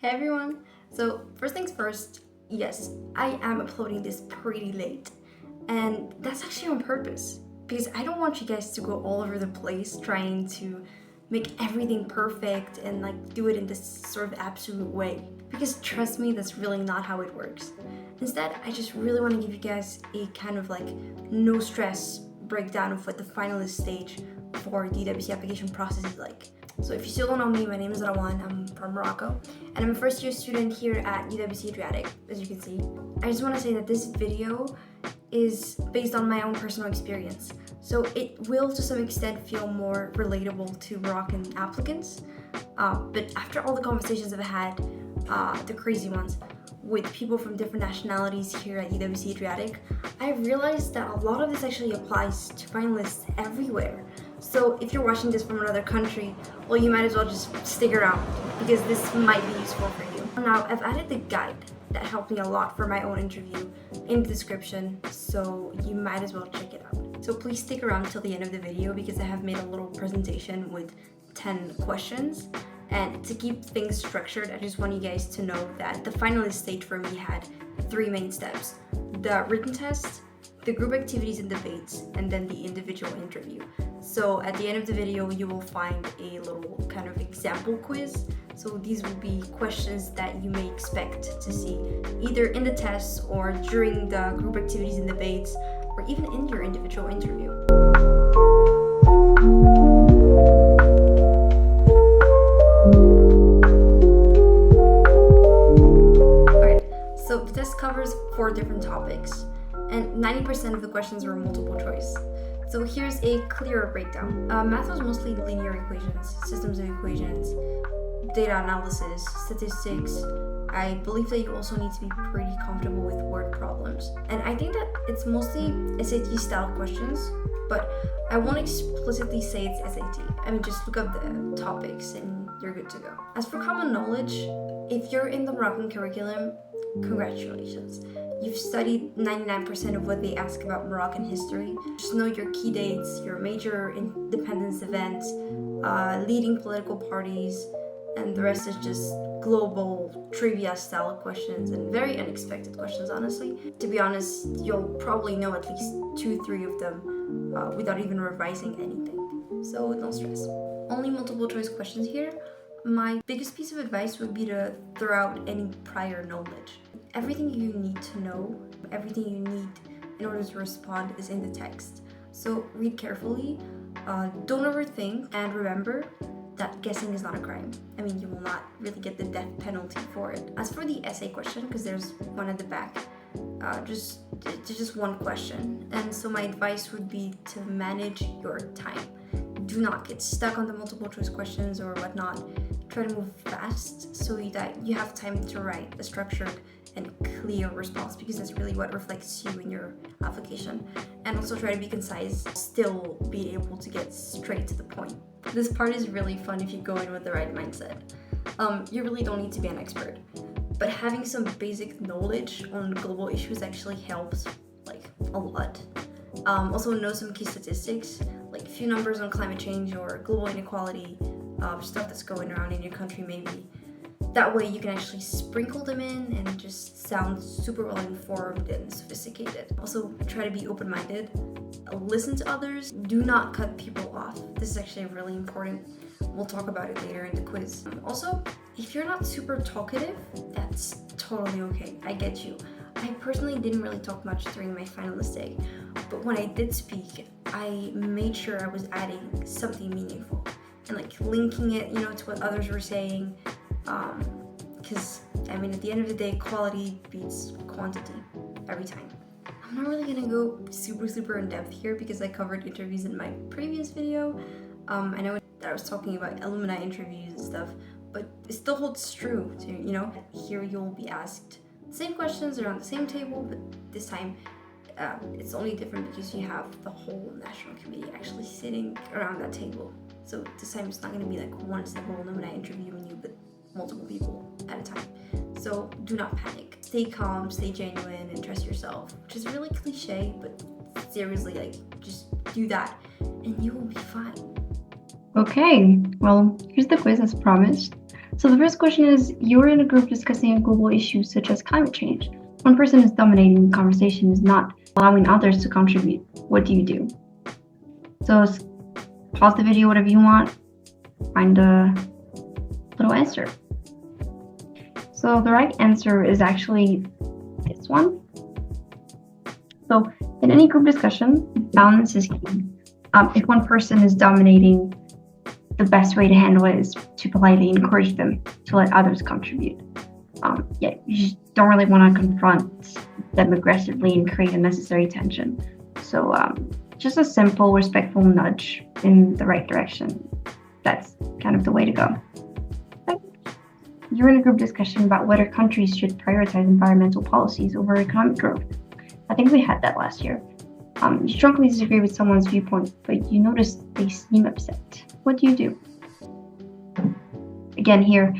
Hey everyone! So first things first, yes, I am uploading this pretty late. And that's actually on purpose. Because I don't want you guys to go all over the place trying to make everything perfect and do it in this sort of absolute way. Because trust me, that's really not how it works. Instead, I just really want to give you guys a kind of no stress breakdown of what the finalist stage for the UWC application process is like. So if you still don't know me, my name is Rawan, I'm from Morocco, and I'm a first year student here at UWC Adriatic, as you can see. I just want to say that this video is based on my own personal experience, so it will to some extent feel more relatable to Moroccan applicants, but after all the conversations I've had, the crazy ones, with people from different nationalities here at UWC Adriatic, I realized that a lot of this actually applies to finalists everywhere. So if you're watching this from another country, well, you might as well just stick around because this might be useful for you. Now, I've added the guide that helped me a lot for my own interview in the description, so you might as well check it out. So please stick around till the end of the video because I have made a little presentation with 10 questions. And to keep things structured, I just want you guys to know that the finalist stage for me had 3 main steps: the written test, the group activities and debates, and then the individual interview. So at the end of the video, you will find a little kind of example quiz. So these will be questions that you may expect to see either in the tests or during the group activities and debates, or even in your individual interview. So the test covers 4 different topics, and 90% of the questions were multiple choice. So here's a clearer breakdown. Math was mostly linear equations, systems of equations, data analysis, statistics. I believe that you also need to be pretty comfortable with word problems. And I think that it's mostly SAT style questions, but I won't explicitly say it's SAT. I mean, just look up the topics and you're good to go. As for common knowledge, if you're in the Moroccan curriculum, congratulations. You've studied 99% of what they ask about Moroccan history. Just know your key dates, your major independence events, leading political parties, and the rest is just global trivia style questions and very unexpected questions, honestly. To be honest, you'll probably know at least 2-3 of them without even revising anything. So no stress. Only multiple choice questions here. My biggest piece of advice would be to throw out any prior knowledge. Everything you need to know, everything you need in order to respond is in the text. So read carefully, don't overthink, and remember that guessing is not a crime. I mean, you will not really get the death penalty for it. As for the essay question, because there's one at the back, just one question. And so my advice would be to manage your time. Do not get stuck on the multiple choice questions or whatnot. Try to move fast so that you have time to write a structured and clear response, because that's really what reflects you in your application. And also try to be concise, still be able to get straight to the point. This part is really fun if you go in with the right mindset. You really don't need to be an expert, but having some basic knowledge on global issues actually helps a lot. Also know some key statistics, like few numbers on climate change or global inequality, stuff that's going around in your country maybe. That way you can actually sprinkle them in and just sound super well informed and sophisticated. Also try to be open-minded, listen to others, do not cut people off. This is actually really important. We'll talk about it later in the quiz. Also, if you're not super talkative, that's totally okay. I get you. I personally didn't really talk much during my finalist day, but when I did speak, I made sure I was adding something meaningful and linking it, to what others were saying. Because I mean, at the end of the day, quality beats quantity every time. I'm not really gonna go super in depth here because I covered interviews in my previous video. I know that I was talking about alumni interviews and stuff, but it still holds true to, here you'll be asked the same questions around the same table, but this time it's only different because you have the whole national committee actually sitting around that table. So this time it's not gonna be one simple alumni interviewing you, but multiple people at a time. So do not panic. Stay calm, stay genuine, and trust yourself, which is really cliche, but seriously, just do that and you will be fine. Okay, well, here's the quiz as promised. So the first question is, you're in a group discussing a global issue such as climate change. One person is dominating the conversation, is not allowing others to contribute. What do you do? So pause the video, whatever you want, find a little answer. So the right answer is actually this one. So in any group discussion, balance is key. If one person is dominating, the best way to handle it is to politely encourage them to let others contribute. You just don't really want to confront them aggressively and create unnecessary tension. So just a simple, respectful nudge in the right direction. That's kind of the way to go. You're in a group discussion about whether countries should prioritize environmental policies over economic growth. I think we had that last year. You strongly disagree with someone's viewpoint, but you notice they seem upset. What do you do? Again, here,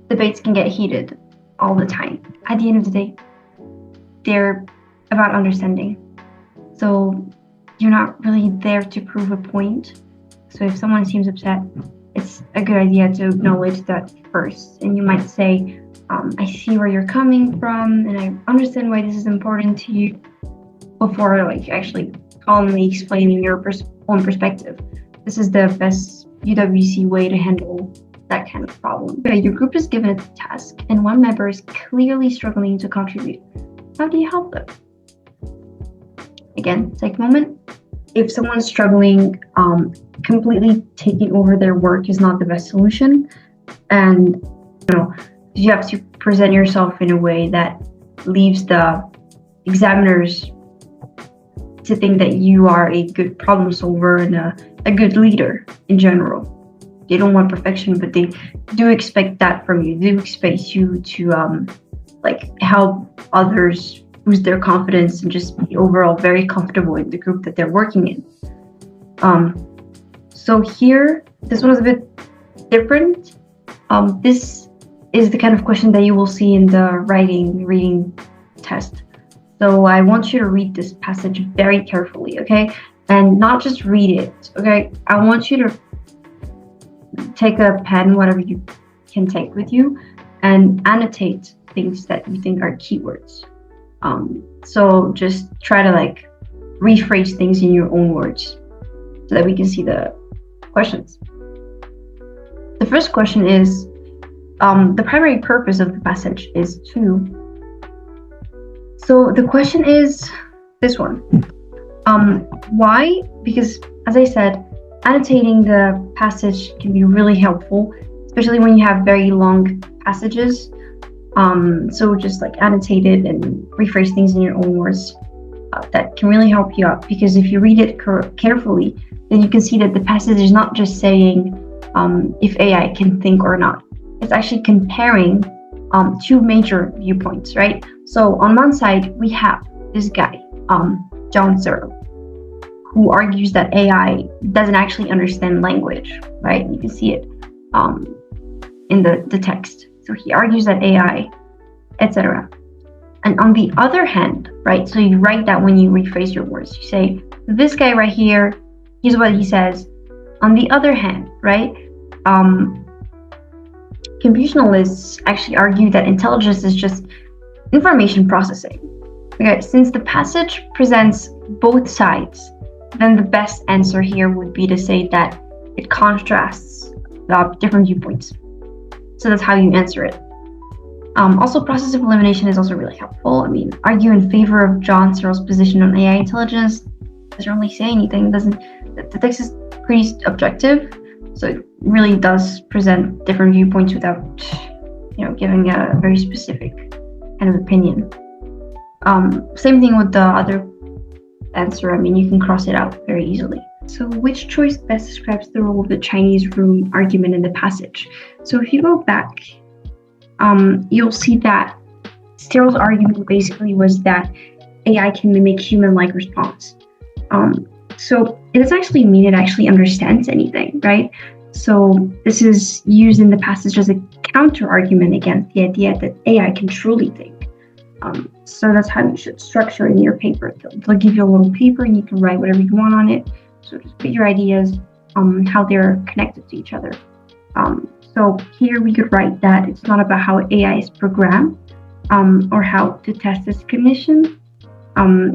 debates can get heated all the time. At the end of the day, they're about understanding. So you're not really there to prove a point. So if someone seems upset, it's a good idea to acknowledge that first. And you might say, I see where you're coming from, and I understand why this is important to you, before actually calmly explaining your own perspective. This is the best UWC way to handle that kind of problem. Okay, your group is given a task, and one member is clearly struggling to contribute. How do you help them? Again, take a moment. If someone's struggling, completely taking over their work is not the best solution. And you have to present yourself in a way that leaves the examiners to think that you are a good problem solver and a good leader in general. They don't want perfection, but they do expect that from you. They do expect you to help others boost their confidence and just be overall very comfortable in the group that they're working in. So here, this one is a bit different. This is the kind of question that you will see in the reading test. So I want you to read this passage very carefully, okay? And not just read it, okay? I want you to take a pen, whatever you can take with you, and annotate things that you think are keywords. So just try to rephrase things in your own words so that we can see the questions. The first question is, the primary purpose of the passage is to. So the question is this one. Why? Because, as I said, annotating the passage can be really helpful, especially when you have very long passages. So just annotate it and rephrase things in your own words. That can really help you out, because if you read it carefully, then you can see that the passage is not just saying if AI can think or not. It's actually comparing two major viewpoints, right? So on one side, we have this guy, John Searle, who argues that AI doesn't actually understand language, right? You can see it in the text. So he argues that AI, etc. And on the other hand, right, so you write that when you rephrase your words. You say, this guy right here, here's what he says. On the other hand, right, computationalists actually argue that intelligence is just information processing. Okay, since the passage presents both sides, then the best answer here would be to say that it contrasts different viewpoints. So that's how you answer it. Also, process of elimination is also really helpful. Argue in favor of John Searle's position on AI intelligence doesn't really say anything. The text is pretty objective, so it really does present different viewpoints without, giving a very specific kind of opinion. Same thing with the other answer. You can cross it out very easily. So which choice best describes the role of the Chinese room argument in the passage? So if you go back, you'll see that Searle's argument basically was that AI can mimic human-like response. So it doesn't actually mean it actually understands anything, right? So this is used in the passage as a counter-argument against the idea that AI can truly think. So that's how you should structure in your paper. They'll give you a little paper and you can write whatever you want on it. So just put your ideas on how they're connected to each other. So here we could write that it's not about how AI is programmed or how to test its cognition.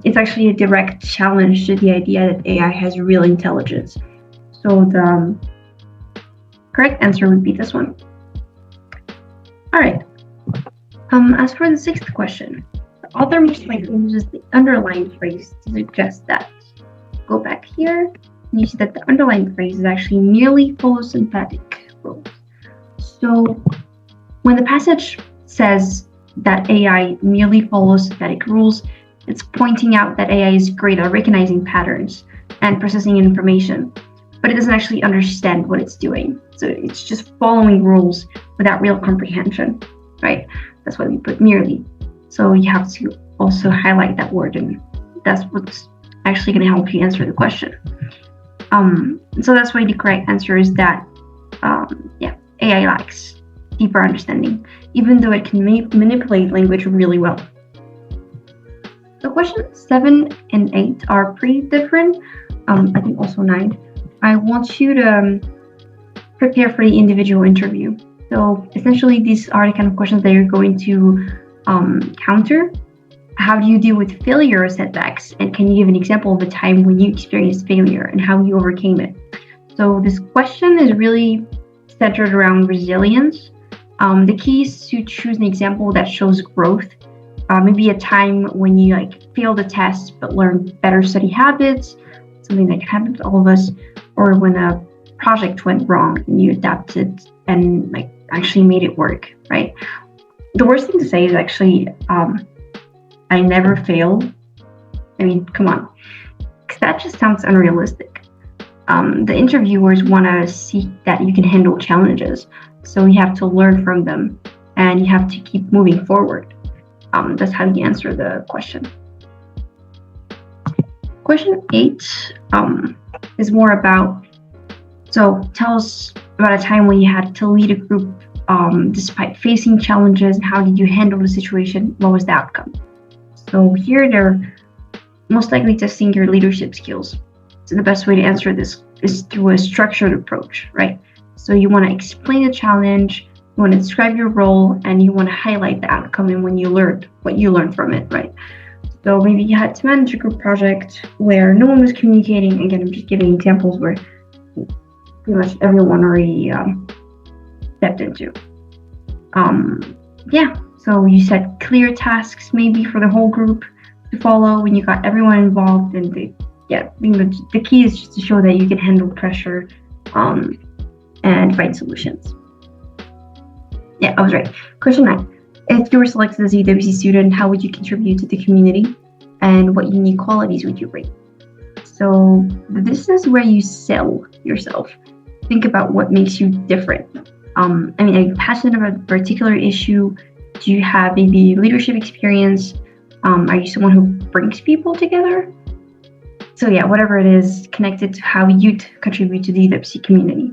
It's actually a direct challenge to the idea that AI has real intelligence. So the correct answer would be this one. All right. As for the sixth question, the author most likely uses the underlined phrase to suggest that. Go back here, and you see that the underlined phrase is actually merely follows synthetic rules. So when the passage says that AI merely follows synthetic rules, it's pointing out that AI is great at recognizing patterns and processing information, but it doesn't actually understand what it's doing. So it's just following rules without real comprehension, right? That's why we put merely. So you have to also highlight that word, and that's what's actually going to help you answer the question. So that's why the correct answer is that, AI lacks deeper understanding, even though it can manipulate language really well. So questions 7 and 8 are pretty different. I think also 9. I want you to prepare for the individual interview. So essentially, these are the kind of questions that you're going to counter. How do you deal with failure or setbacks? And can you give an example of a time when you experienced failure and how you overcame it? So this question is really centered around resilience. The key is to choose an example that shows growth. Maybe a time when you failed a test but learned better study habits, something that happened to all of us, or when a project went wrong and you adapted and actually made it work, right? The worst thing to say is actually, I never failed. I mean, come on, because that just sounds unrealistic. The interviewers want to see that you can handle challenges, so you have to learn from them and you have to keep moving forward. That's how you answer the question. Question 8 is more about, so tell us about a time when you had to lead a group despite facing challenges, and how did you handle the situation? What was the outcome? So here they're most likely testing your leadership skills. So the best way to answer this is through a structured approach, right? So you want to explain the challenge, you want to describe your role, and you want to highlight the outcome and what you learned from it, right? So maybe you had to manage a group project where no one was communicating. Again, I'm just giving examples where pretty much everyone already stepped into. So you set clear tasks maybe for the whole group to follow when you got everyone involved, and the key is just to show that you can handle pressure and find solutions. Yeah, I was right. Question 9. If you were selected as a UWC student, how would you contribute to the community, and what unique qualities would you bring? So this is where you sell yourself. Think about what makes you different. Are you passionate about a particular issue? Do you have maybe leadership experience? Are you someone who brings people together? So whatever it is connected to how you'd contribute to the UWC community.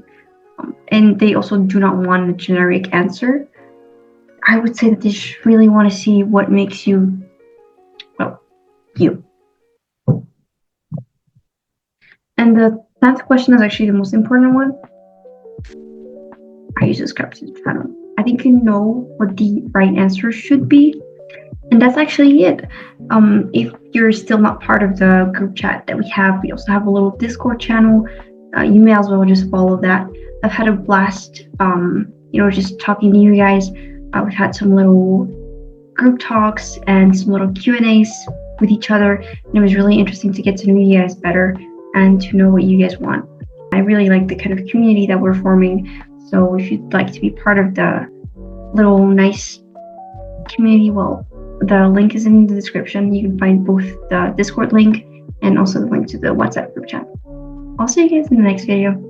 And they also do not want a generic answer. I would say that they really want to see what makes you, you. And the 10th question is actually the most important one. Are you subscribed to the channel? I think you know what the right answer should be. And that's actually it. If you're still not part of the group chat that we also have a little Discord channel. You may as well just follow that. I've had a blast, just talking to you guys. We've had some little group talks and some little Q&As with each other. And it was really interesting to get to know you guys better and to know what you guys want. I really like the kind of community that we're forming. So if you'd like to be part of the little nice community, the link is in the description. You can find both the Discord link and also the link to the WhatsApp group chat. I'll see you guys in the next video.